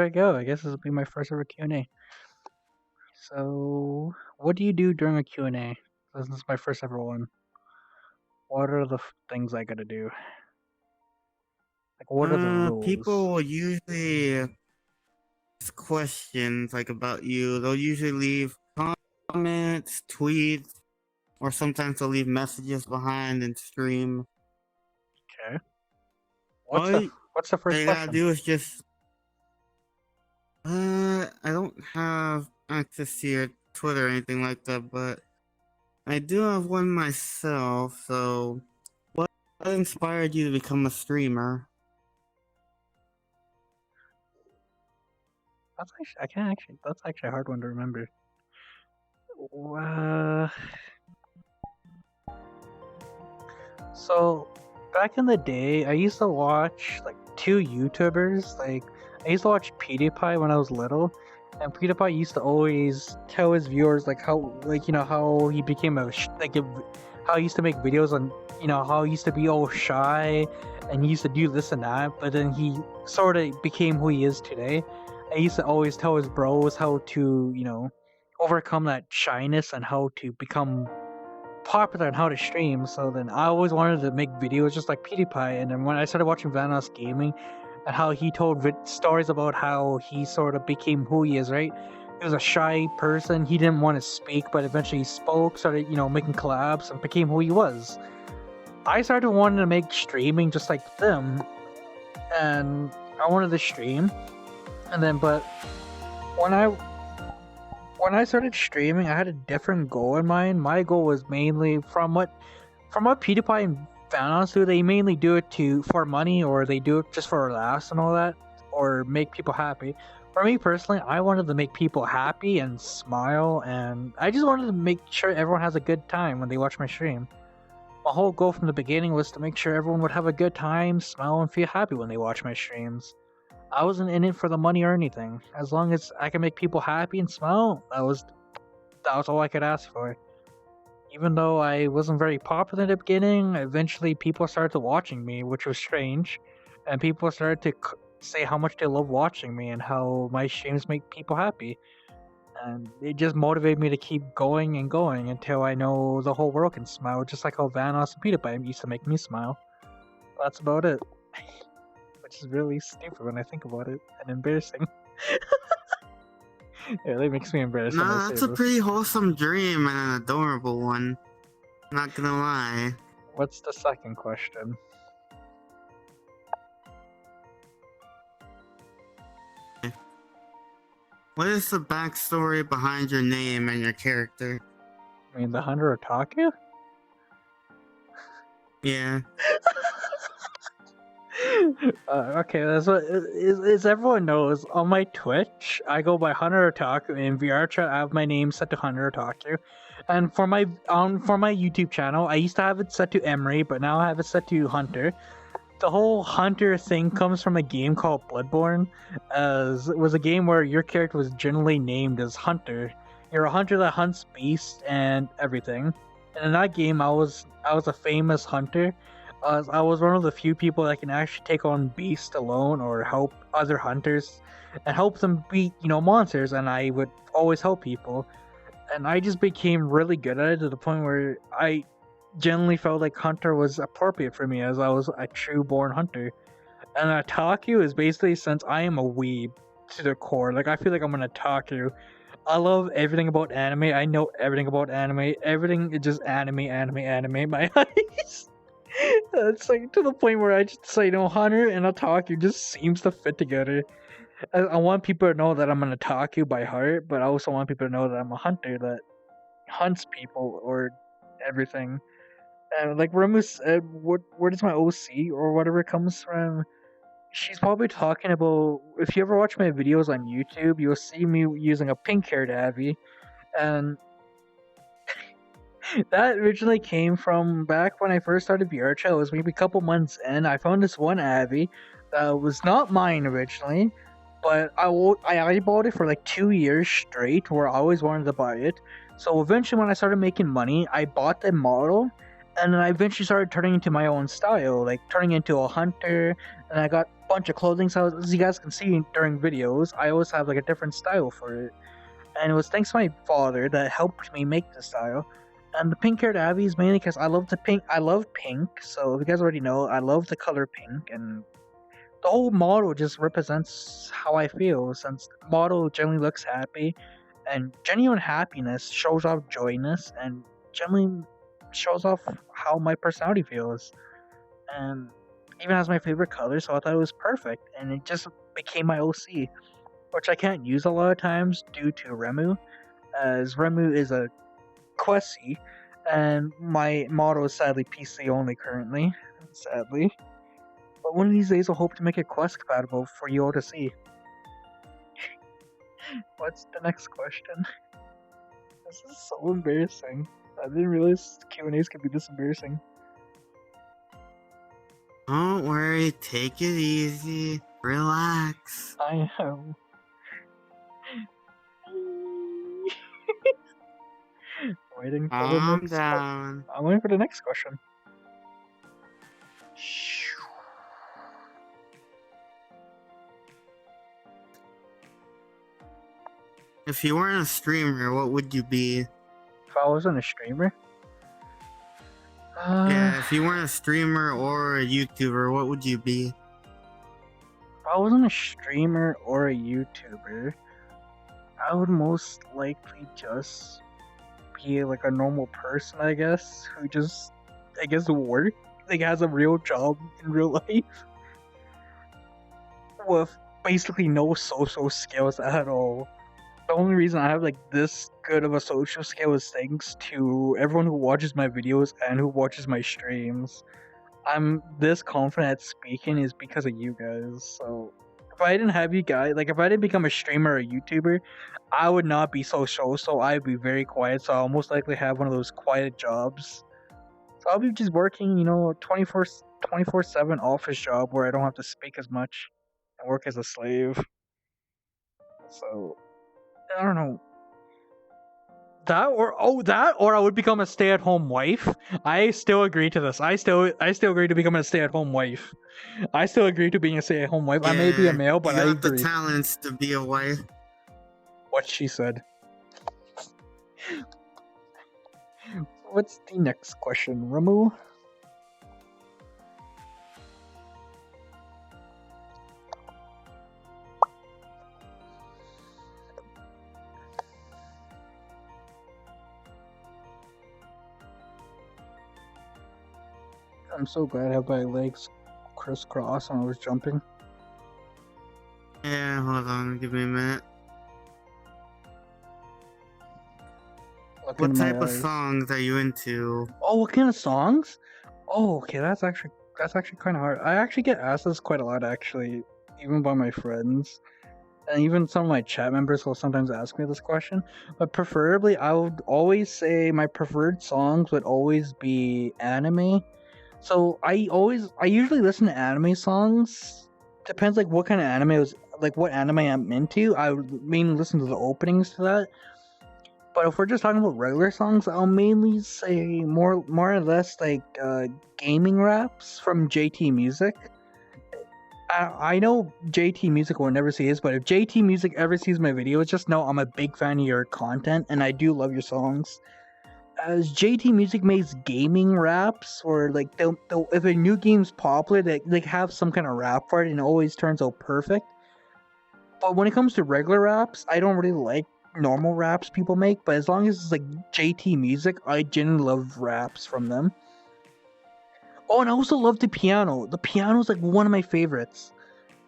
we go. I guess this will be my first ever Q&A. So, what do you do during a Q&A? This is my first ever one. What are the things I gotta do? Like, what are the rules? People will usually ask questions like about you. They'll usually leave comments, tweets, or sometimes they'll leave messages behind and stream. Okay. All What's the first they gotta question? do is just I don't have access to your Twitter or anything like that, but I do have one myself. So, what inspired you to become a streamer? That's actually a hard one to remember. Uh, so, back in the day, I used to watch like two YouTubers. Like, I used to watch PewDiePie when I was little, and PewDiePie used to always tell his viewers like how, like, how he became how he used to make videos on, how he used to be all shy, and he used to do this and that, but then he sort of became who he is today. I used to always tell his bros how to, overcome that shyness and how to become popular and how to stream. So then I always wanted to make videos just like PewDiePie. And then when I started watching Vanoss Gaming and how he told stories about how he sort of became who he is, right? He was a shy person. He didn't want to speak, but eventually he spoke, started, making collabs and became who he was. I started wanting to make streaming just like them. And I wanted to stream. And then, but when I started streaming, I had a different goal in mind. My goal was mainly from what PewDiePie and Thanos do. They mainly do it for money, or they do it just for laughs and all that, or make people happy. For me personally, I wanted to make people happy and smile, and I just wanted to make sure everyone has a good time when they watch my stream. My whole goal from the beginning was to make sure everyone would have a good time, smile, and feel happy when they watch my streams. I wasn't in it for the money or anything. As long as I can make people happy and smile, that was all I could ask for. Even though I wasn't very popular in the beginning, eventually people started watching me, which was strange, and people started to say how much they love watching me and how my streams make people happy. And it just motivated me to keep going and going until I know the whole world can smile, just like how Vanoss and PewDiePie used to make me smile. That's about it. Which is really stupid when I think about it, and embarrassing. Yeah, that makes me embarrassed when I Nah, say that's a this. pretty wholesome dream and an adorable one. Not gonna lie. What's the second question? What is the backstory behind your name and your character? I mean, the Hunter Otaku? Yeah. Okay, that's what as everyone knows. On my Twitch, I go by Hunter Otaku. In VR chat, I have my name set to Hunter Otaku, and for my YouTube channel, I used to have it set to Emery, but now I have it set to Hunter. The whole Hunter thing comes from a game called Bloodborne, as it was a game where your character was generally named as Hunter. You're a hunter that hunts beasts and everything. And in that game, I was a famous hunter. I was one of the few people that can actually take on beasts alone or help other hunters and help them beat, monsters. And I would always help people. And I just became really good at it to the point where I genuinely felt like hunter was appropriate for me, as I was a true born hunter. And otaku is basically, since I am a weeb to the core, like I feel like I'm an otaku. I love everything about anime. I know everything about anime. Everything is just anime, anime, anime. My eyes. It's like to the point where I just say, hunter and otaku just seems to fit together. I want people to know that I'm an otaku by heart, but I also want people to know that I'm a hunter that hunts people or everything. Like Remu said, where does my OC or whatever comes from? She's probably talking about, if you ever watch my videos on YouTube, you'll see me using a pink-haired Abby, and that originally came from back when I first started VR chat. It was maybe a couple months in. I found this one Abby that was not mine originally, but I eyeballed it for like 2 years straight, where I always wanted to buy it. So eventually, when I started making money, I bought the model, And then I eventually started turning into my own style, like turning into a hunter, and I got a bunch of clothing styles. As you guys can see during videos, I always have like a different style for it. And it was thanks to my father that helped me make the style. And the pink-haired Abby is mainly because I love the pink. I love pink, so if you guys already know, I love the color pink, and the whole model just represents how I feel. Since the model generally looks happy, and genuine happiness shows off joyness, and generally shows off how my personality feels. And even has my favorite color, so I thought it was perfect, and it just became my OC, which I can't use a lot of times due to Remu, as Remu is a Questy, and my model is sadly PC only currently, sadly. But one of these days I'll hope to make it Quest compatible for you all to see. What's the next question? This is so embarrassing. I didn't realize Q&As could be this embarrassing. Don't worry, take it easy, relax. I am. Waiting for the Calm next down. I'm waiting for the next question. If you weren't a streamer, what would you be? If I wasn't a streamer? Yeah, if you weren't a streamer or a YouTuber, what would you be? If I wasn't a streamer or a YouTuber, I would most likely just be like a normal person, I guess, who just, I guess, work, like has a real job in real life, with basically no social skills at all. The only reason I have like this good of a social skill is thanks to everyone who watches my videos and who watches my streams. I'm this confident at speaking is because of you guys. So if I didn't have you guys, like if I didn't become a streamer or a YouTuber, I would not be so social. I'd be very quiet. So I'll most likely have one of those quiet jobs. So I'll be just working, 24/7 office job where I don't have to speak as much and work as a slave. So I don't know. That or I would become a stay-at-home wife. I still agree to this. I still agree to becoming a stay-at-home wife. I still agree to being a stay-at-home wife. Yeah, I may be a male, but you I got the agree. talents to be a wife. What she said. What's the next question, Remu? I'm so glad I have my legs crisscrossed when I was jumping. Yeah, hold on, give me a minute. Look What into my type of eyes. songs are you into? Oh, what kind of songs? Oh, okay, that's actually kind of hard. I actually get asked this quite a lot, actually, even by my friends, and even some of my chat members will sometimes ask me this question. But preferably, I would always say my preferred songs would always be anime. So I usually listen to anime songs. Depends like what kind of anime was like what anime I'm into. I would mainly listen to the openings to that. But if we're just talking about regular songs, I'll mainly say more or less like gaming raps from JT Music. I know JT Music will never see this, but if JT Music ever sees my videos, just know I'm a big fan of your content and I do love your songs. As JT Music makes gaming raps, or like they'll if a new game's popular, they have some kind of rap for it, and it always turns out perfect. But when it comes to regular raps, I don't really like normal raps people make. But as long as it's like JT Music, I genuinely love raps from them. Oh, and I also love the piano. The piano is like one of my favorites.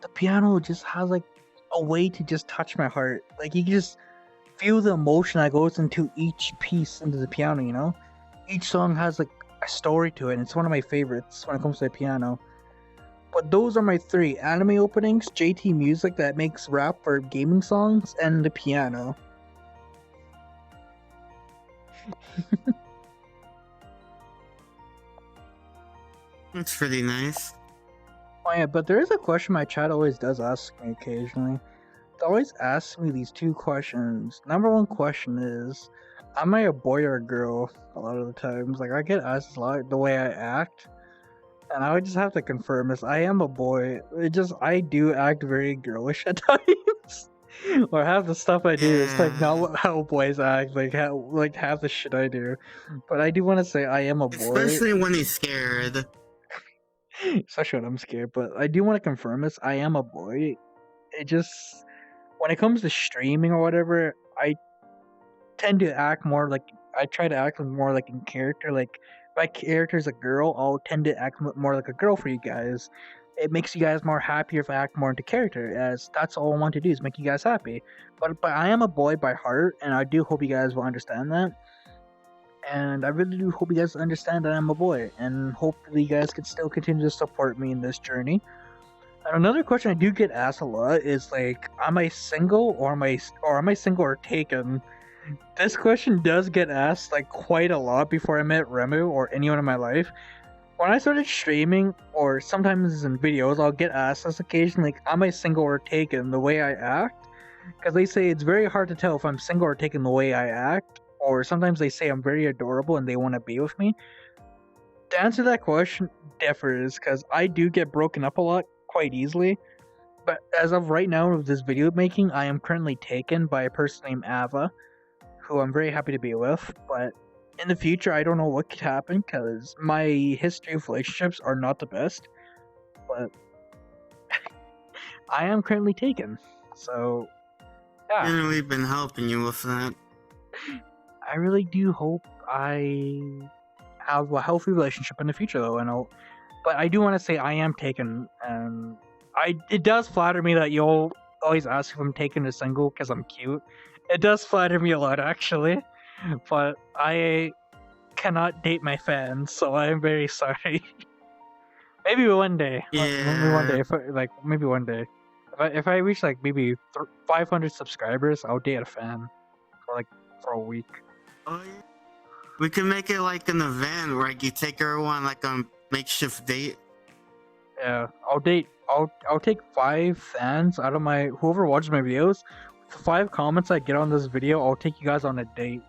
The piano just has like a way to just touch my heart. Like you can just feel the emotion that goes into each piece into the piano, Each song has like a story to it, and it's one of my favorites when it comes to the piano. But those are my three: anime openings, JT Music that makes rap for gaming songs, and the piano. That's pretty nice. Oh yeah, but there is a question my chat always does ask me occasionally. They always ask me these two questions. Number one question is, am I a boy or a girl? A lot of the times, like I get asked a lot the way I act, and I would just have to confirm this. I am a boy. I do act very girlish at times, or half the stuff I do is like not Yeah. how boys act. Like half the shit I do, but I do want to say I am a boy, Especially when he's scared. especially when I'm scared. But I do want to confirm this. I am a boy. It just when it comes to streaming or whatever, I tend to act more like I try to act more like in character. Like if my character's a girl, I'll tend to act more like a girl for you guys. It makes you guys more happier if I act more into character, as that's all I want to do is make you guys happy. But I am a boy by heart, and I do hope you guys will understand that. And I really do hope you guys understand that I'm a boy, and hopefully you guys can still continue to support me in this journey. And another question I do get asked a lot is like, am I single or am I single or taken? This question does get asked like quite a lot before I met Remu or anyone in my life. When I started streaming, or sometimes in videos, I'll get asked this occasion like, am I single or taken the way I act? Because they say it's very hard to tell if I'm single or taken the way I act, or sometimes they say I'm very adorable and they want to be with me. To answer that question differs because I do get broken up a lot quite easily. But as of right now with this video making, I am currently taken by a person named Ava, who I'm very happy to be with, but in the future, I don't know what could happen because my history of relationships are not the best. But I am currently taken, so yeah. And we've been helping you with that. I really do hope I have a healthy relationship in the future, though. But I do want to say I am taken, and it does flatter me that you'll always ask if I'm taken or single because I'm cute. It does flatter me a lot, actually. But I cannot date my fans, so I am very sorry. Maybe one day. Maybe one day. Yeah. Maybe one day. If I reach like maybe 500 subscribers, I'll date a fan for a week. Oh, yeah. We can make it like an event where like, you take everyone like on makeshift date. Yeah, I'll date. I'll take 5 fans out of my whoever watches my videos. The 5 comments I get on this video, I'll take you guys on a date.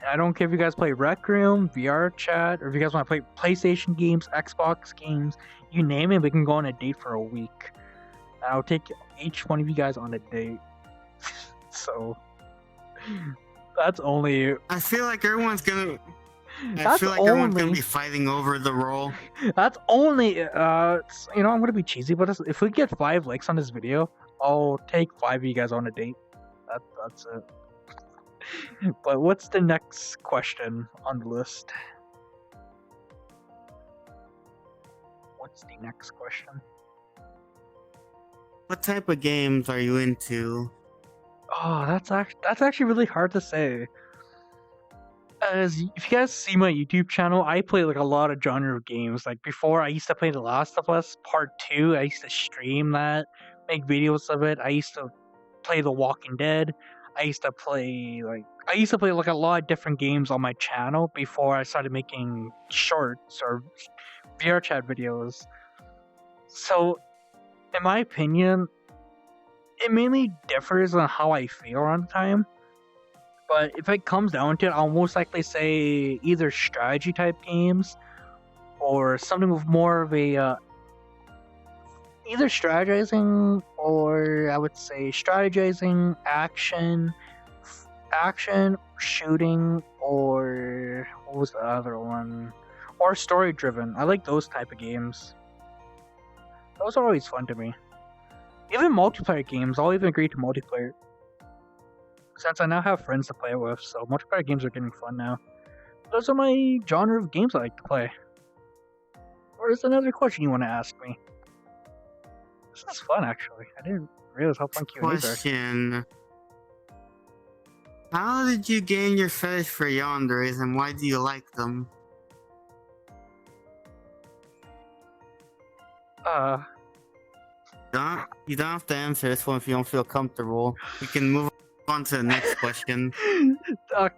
I don't care if you guys play Rec Room, VR Chat, or if you guys want to play PlayStation games, Xbox games, you name it, we can go on a date for a week. And I'll take each one of you guys on a date. So that's only. I feel like everyone's gonna. Everyone's gonna be fighting over the role. That's only. I'm gonna be cheesy, but if we get 5 likes on this video, I'll take 5 of you guys on a date. That's it. But what's the next question on the list? What's the next question? What type of games are you into? Oh, that's actually really hard to say. As if you guys see my YouTube channel, I play like a lot of genre of games. Like before, I used to play The Last of Us Part 2. I used to stream that, make videos of it. I used to play The Walking Dead. I used to play like a lot of different games on my channel before I started making shorts or VR chat videos. So, in my opinion, it mainly differs on how I feel around the time. But if it comes down to it, I'll most likely say either strategy type games or something with more of a either strategizing, or I would say strategizing, action, shooting, or what was the other one? Or story driven. I like those type of games. Those are always fun to me. Even multiplayer games, I'll even agree to multiplayer. Since I now have friends to play with, so multiplayer games are getting fun now. Those are my genre of games I like to play. Or is there another question you want to ask me? This is fun, actually. I didn't realize how fun QnAs are. Question. How did you gain your fetish for yanderes, and why do you like them? You don't have to answer this one if you don't feel comfortable. We can move on to the next question. Okay,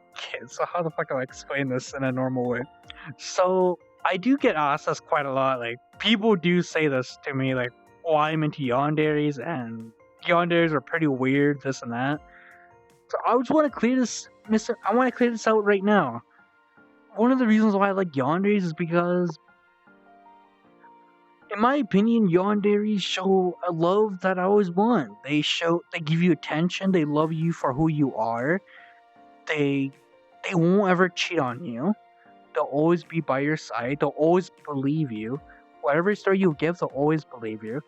so how the fuck do I explain this in a normal way? So, I do get asked this quite a lot. Like, people do say this to me, like, oh, I'm into yanderes, and yanderes are pretty weird, this and that. So I just want to clear this, Mister. I want to clear this out right now. One of the reasons why I like yanderes is because, in my opinion, yanderes show a love that I always want. They give you attention. They love you for who you are. They won't ever cheat on you. They'll always be by your side. They'll always believe you. Whatever story you give, they'll always believe you.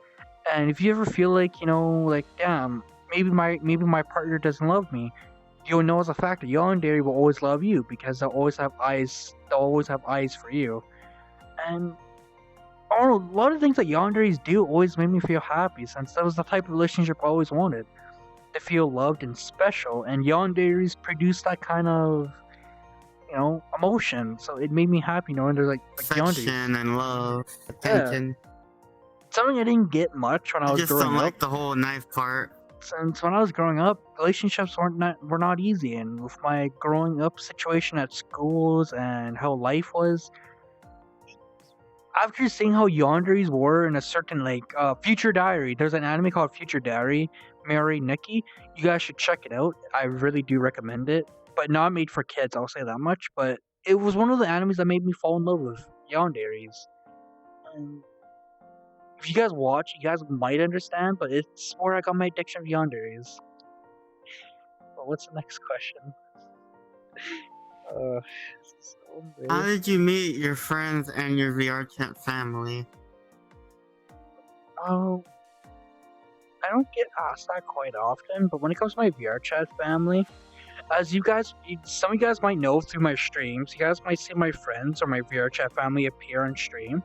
And if you ever feel like, like, damn, maybe my partner doesn't love me, you'll know as a fact that yandere will always love you because they'll always have eyes. They'll always have eyes for you. And I don't know, a lot of things that yanderes do always made me feel happy, since that was the type of relationship I always wanted. To feel loved and special, and yanderes produce that kind of, emotion. So it made me happy knowing there's like yanderes. Affection and love, Yeah. attention. Something I didn't get much when I I was just growing don't up. like the whole knife part. Since when I was growing up, relationships were not easy, and with my growing up situation at schools and how life was, after seeing how yanderes were in a certain Future Diary, there's an anime called Future Diary, Mary Nikki. You guys should check it out. I really do recommend it, but not made for kids. I'll say that much. But it was one of the animes that made me fall in love with yanderes. And if you guys watch, you guys might understand, but it's where I got my addiction of yanderes. But what's the next question? This is so How embarrassing. did you meet your friends and your VR chat family? Oh, I don't get asked that quite often, but when it comes to my VR chat family, as some of you guys might know through my streams, you guys might see my friends or my VR chat family appear on stream.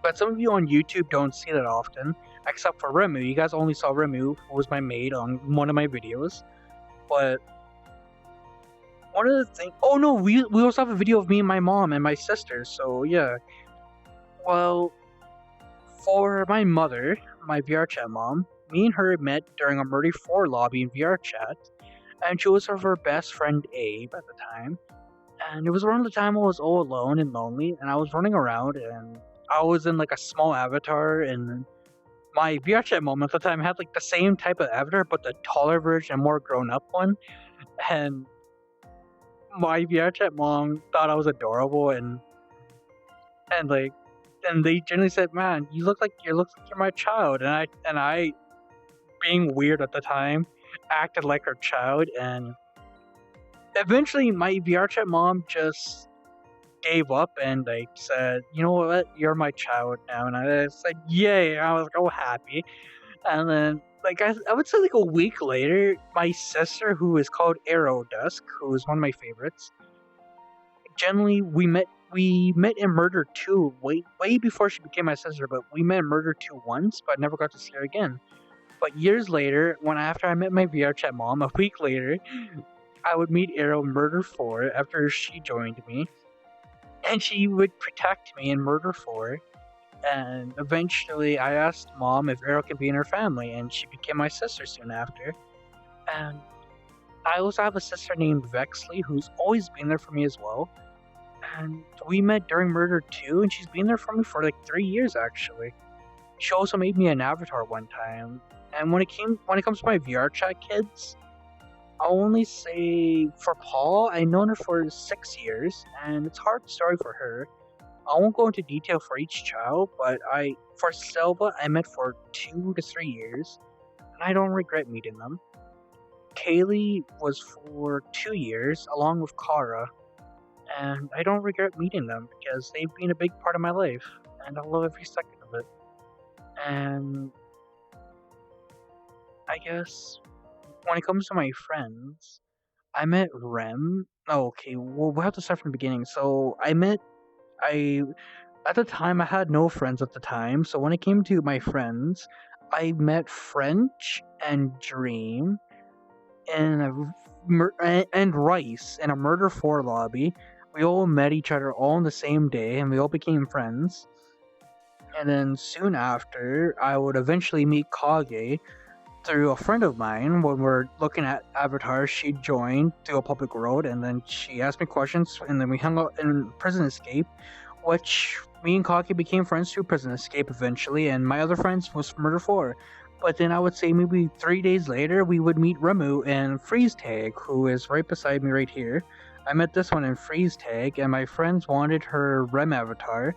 But some of you on YouTube don't see that often, except for Remu. You guys only saw Remu, who was my maid on one of my videos. But one of the things... Oh no, we also have a video of me and my mom and my sister, so yeah. Well, for my mother, my VR chat mom, me and her met during a Murder 4 lobby in VR chat, and she was with her best friend Abe at the time. And it was around the time I was all alone and lonely, and I was running around, and I was in like a small avatar, and my VR chat mom at the time had like the same type of avatar, but the taller version, a more grown up one. And my VR chat mom thought I was adorable, and they generally said, "Man, you look like you're my child." And I, being weird at the time, acted like her child, and eventually my VR chat mom just gave up and said, "You know what? You're my child now." And I said, "Yay!" I was like, "Oh, happy." And then I would say like a week later, my sister, who is called Arrow Dusk, who is one of my favorites, generally we met in Murder 2 way before she became my sister, but we met in Murder 2 once, but I never got to see her again. But years later, after I met my VR chat mom, a week later, I would meet Arrow in Murder 4 after she joined me, and she would protect me in Murder 4. And eventually, I asked Mom if Arrow could be in her family, and she became my sister soon after. And I also have a sister named Vexley, who's always been there for me as well. And we met during Murder 2, and she's been there for me for like 3 years actually. She also made me an avatar one time. And when it comes to my VR chat kids, I'll only say for Paul, I've known her for 6 years, and it's a hard story for her. I won't go into detail for each child, but for Selva, I met for 2 to 3 years, and I don't regret meeting them. Kaylee was for 2 years, along with Kara, and I don't regret meeting them because they've been a big part of my life, and I love every second of it. And I guess when it comes to my friends, I met Rem. Oh, okay, well, we'll have to start from the beginning. So at the time, I had no friends at the time, so when it came to my friends, I met French and Dream and Rice in a Murder 4 lobby. We all met each other all on the same day, and we all became friends. And then soon after, I would eventually meet Kage through a friend of mine. When we're looking at avatars, she joined through a public road, and then she asked me questions, and then we hung out in Prison Escape, which me and Kage became friends through Prison Escape eventually, and my other friends was Murder 4. But then I would say maybe 3 days later, we would meet Remu in Freeze Tag, who is right beside me right here. I met this one in Freeze Tag, and my friends wanted her Rem avatar,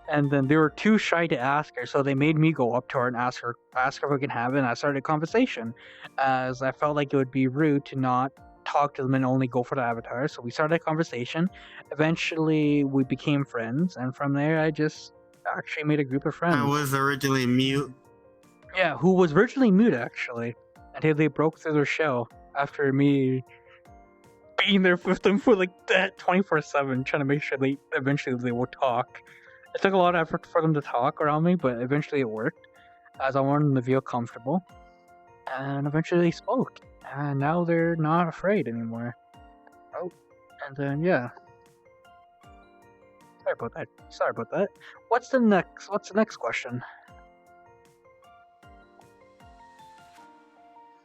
and then they were too shy to ask her, so they made me go up to her and ask her if we can have it. And I started a conversation, as I felt like it would be rude to not talk to them and only go for the avatar. So we started a conversation. Eventually, we became friends, and from there, I just actually made a group of friends. I was originally mute. Yeah, who was originally mute actually, until they broke through their shell after me being there with them for like that 24/7, trying to make sure they eventually they will talk. It took a lot of effort for them to talk around me, but eventually it worked, as I wanted them to feel comfortable. And eventually they spoke, and now they're not afraid anymore. Oh, and then yeah. Sorry about that. What's the next question?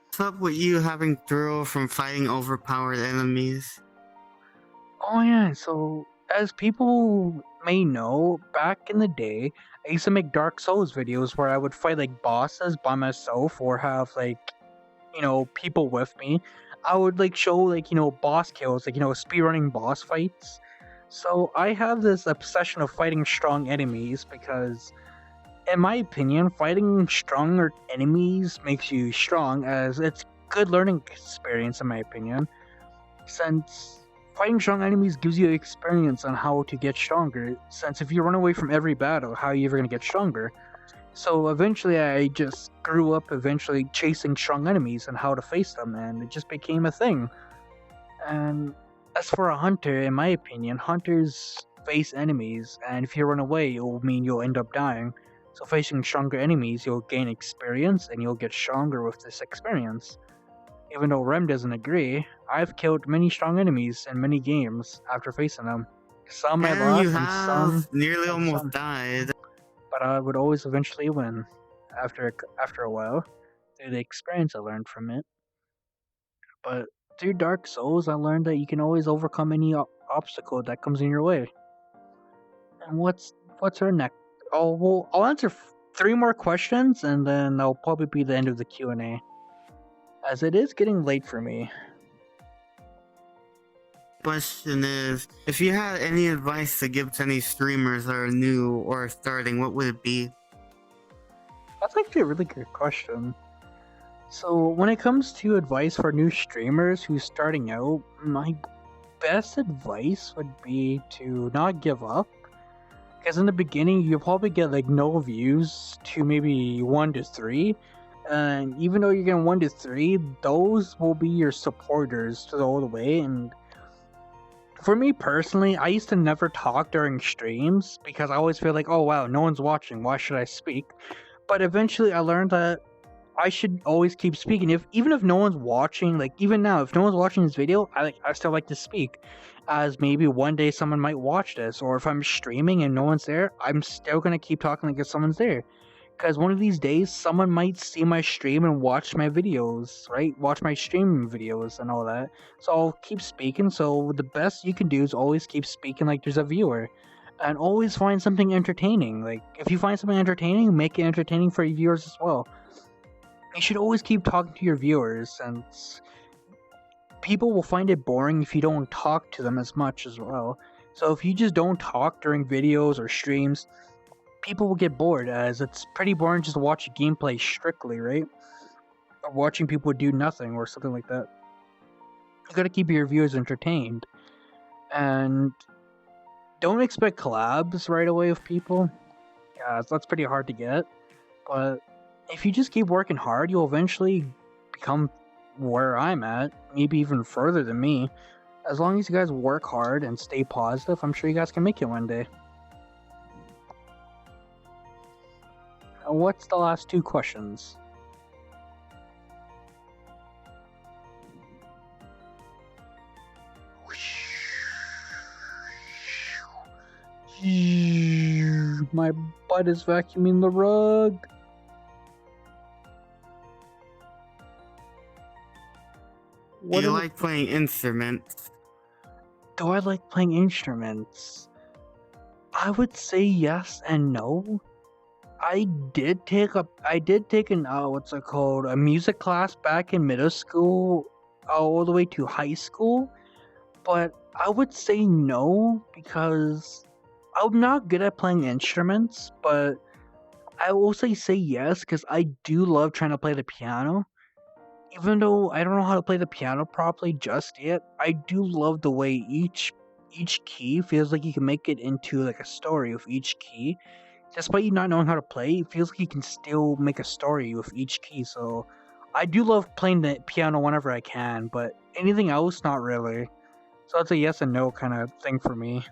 What's up with you having thrill from fighting overpowered enemies? Oh yeah, so as people may know, back in the day, I used to make Dark Souls videos where I would fight like bosses by myself or have like, people with me. I would like show like, boss kills, like, speedrunning boss fights. So I have this obsession of fighting strong enemies because in my opinion, fighting stronger enemies makes you strong, as it's good learning experience in my opinion, since fighting strong enemies gives you experience on how to get stronger, since if you run away from every battle, how are you ever going to get stronger? So eventually I just grew up eventually chasing strong enemies and how to face them, and it just became a thing. And as for a hunter, in my opinion, hunters face enemies, and if you run away, it will mean you'll end up dying. So facing stronger enemies, you'll gain experience, and you'll get stronger with this experience. Even though Rem doesn't agree, I've killed many strong enemies in many games after facing them. Some I And lost, you and have nearly and almost some, died. but I would always eventually win after a while through the experience I learned from it. But through Dark Souls, I learned that you can always overcome any obstacle that comes in your way. And what's our next? I'll answer 3 more questions, and then that'll probably be the end of the Q&A, as it is getting late for me. Question is, if you had any advice to give to any streamers that are new or starting, what would it be? That's actually a really good question. So when it comes to advice for new streamers who's starting out, my best advice would be to not give up. Because in the beginning, you'll probably get like no views to maybe 1 to 3. And even though you're getting 1 to 3, those will be your supporters to the whole way. And for me personally, I used to never talk during streams because I always feel like, oh wow, no one's watching, why should I speak? But eventually I learned that I should always keep speaking. Even if no one's watching, like even now, if no one's watching this video, I still like to speak, as maybe one day someone might watch this, or if I'm streaming and no one's there, I'm still gonna keep talking like if someone's there, because one of these days someone might see my stream and watch my videos, right? Watch my streaming videos and all that. So I'll keep speaking. So the best you can do is always keep speaking like there's a viewer. And always find something entertaining. Like, if you find something entertaining, make it entertaining for your viewers as well. You should always keep talking to your viewers, and people will find it boring if you don't talk to them as much as well. So if you just don't talk during videos or streams, people will get bored, as it's pretty boring just to watch gameplay strictly, right? Or watching people do nothing or something like that. You gotta keep your viewers entertained. And don't expect collabs right away with people. Yeah, that's pretty hard to get. But if you just keep working hard, you'll eventually become where I'm at, maybe even further than me. As long as you guys work hard and stay positive, I'm sure you guys can make it one day. Now, what's the last 2 questions? My butt is vacuuming the rug. Do you like playing instruments? Do I like playing instruments? I would say yes and no. I did take an what's it called, a music class back in middle school all the way to high school, but I would say no because I'm not good at playing instruments, but I will say yes because I do love trying to play the piano. Even though I don't know how to play the piano properly just yet, I do love the way each key feels like you can make it into like a story with each key. Despite you not knowing how to play, it feels like you can still make a story with each key. So I do love playing the piano whenever I can, but anything else, not really. So it's a yes and no kind of thing for me.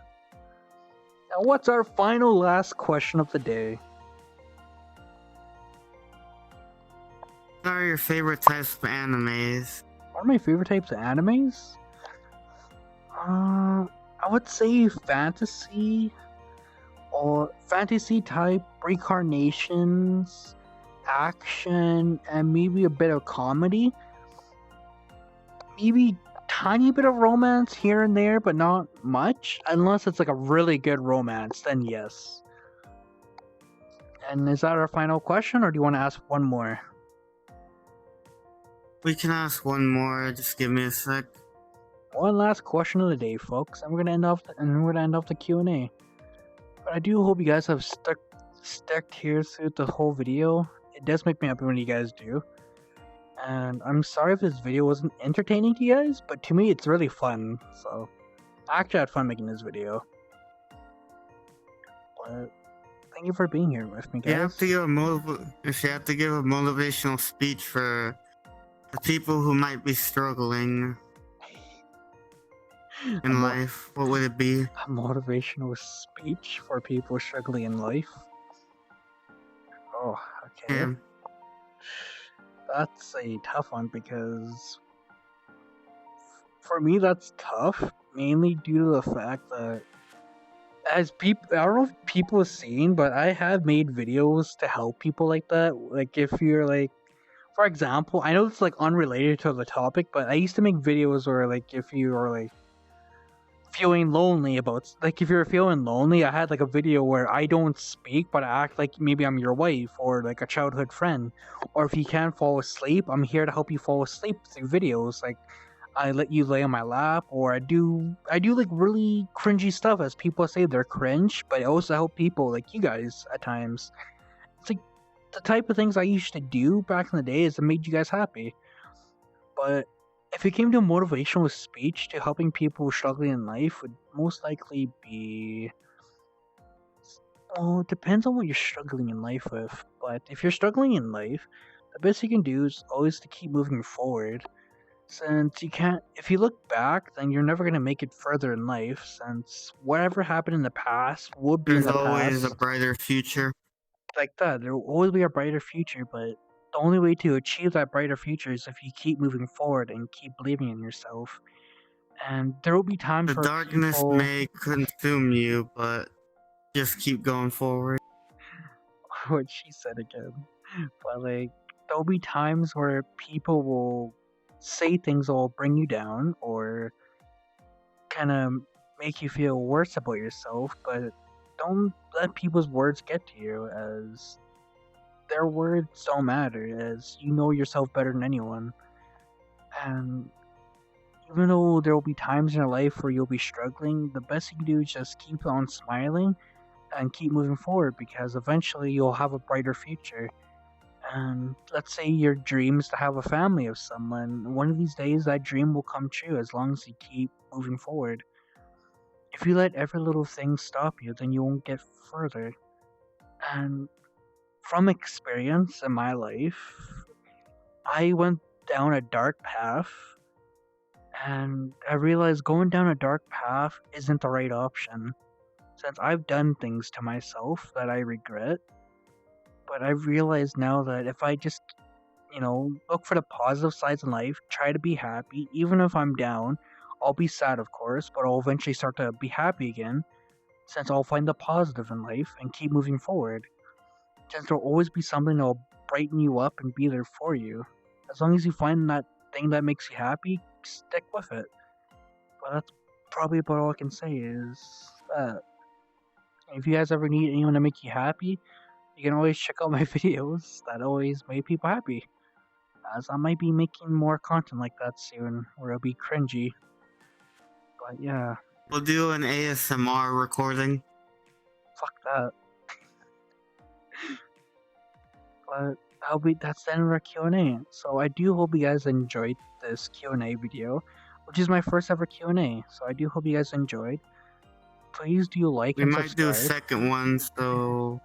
Now, what's our final last question of the day? What are your favorite types of animes? One of my favorite types of animes? I would say fantasy or fantasy type reincarnations, action, and maybe a bit of comedy. Maybe tiny bit of romance here and there, but not much. Unless it's like a really good romance, then yes. And is that our final question, or do you want to ask one more? We can ask one more. Just give me a sec. One last question of the day, folks, and we're gonna end off the Q&A. But I do hope you guys have stuck here through the whole video. It does make me happy when you guys do. And I'm sorry if this video wasn't entertaining to you guys, but to me it's really fun. So I actually had fun making this video. But thank you for being here with me, guys. If you have to give a motivational speech for the people who might be struggling in life, what would it be? A motivational speech for people struggling in life? Oh, okay. Yeah. That's a tough one because for me that's tough, mainly due to the fact that as people, I don't know if people have seen, but I have made videos to help people like that. Like if you're like, for example, I know it's like unrelated to the topic, but I used to make videos where like if you are like feeling lonely about, like if you're feeling lonely, I had like a video where I don't speak but I act like maybe I'm your wife or like a childhood friend. Or if you can't fall asleep, I'm here to help you fall asleep through videos. Like I let you lay on my lap, or I do like really cringy stuff, as people say they're cringe, but I also help people like you guys at times. It's like the type of things I used to do back in the day is that made you guys happy. But if it came to a motivational speech to helping people struggling in life, would most likely be, well, it depends on what you're struggling in life with. But if you're struggling in life, the best you can do is always to keep moving forward. Since you can't, if you look back, then you're never gonna make it further in life. Since whatever happened in the past would be in There's the always a past. brighter future. Like that, there will always be a brighter future. But the only way to achieve that brighter future is if you keep moving forward and keep believing in yourself. And there will be times The where darkness people. may consume you, but just keep going forward. What she said again. But like, there'll be times where people will say things that will bring you down or kind of make you feel worse about yourself, but don't let people's words get to you, as their words don't matter, as you know yourself better than anyone. And even though there will be times in your life where you'll be struggling, the best you can do is just keep on smiling and keep moving forward, because eventually you'll have a brighter future. And let's say your dream is to have a family of someone. One of these days, that dream will come true as long as you keep moving forward. If you let every little thing stop you, then you won't get further. And from experience in my life, I went down a dark path, and I realized going down a dark path isn't the right option. Since I've done things to myself that I regret, but I've realized now that if I just, look for the positive sides in life, try to be happy, even if I'm down, I'll be sad, of course, but I'll eventually start to be happy again, since I'll find the positive in life and keep moving forward. Since there'll always be something that'll brighten you up and be there for you. As long as you find that thing that makes you happy, stick with it. But that's probably about all I can say is that if you guys ever need anyone to make you happy, you can always check out my videos. That always make people happy. As I might be making more content like that soon, where it'll be cringy. But yeah, We'll do an ASMR recording. fuck that. But that's the end of our Q&A. So I do hope you guys enjoyed this Q&A video, which is my first ever Q&A. So I do hope you guys enjoyed. Please do like We and might do a subscribe. second one, so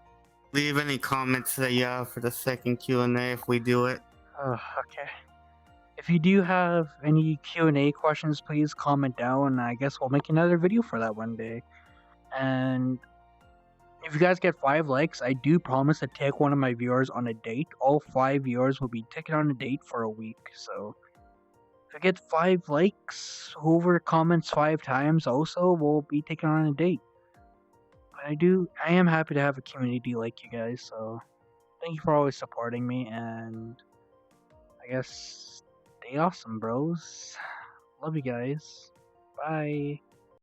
leave any comments that you have for the second Q&A if we do it. Okay. If you do have any Q&A questions, please comment down, and I guess we'll make another video for that one day. And if you guys get 5 likes, I do promise to take one of my viewers on a date. All 5 viewers will be taken on a date for a week. So if I get 5 likes, whoever comments 5 times also will be taken on a date. But I am happy to have a community like you guys. So thank you for always supporting me, and I guess stay awesome, bros. Love you guys. Bye.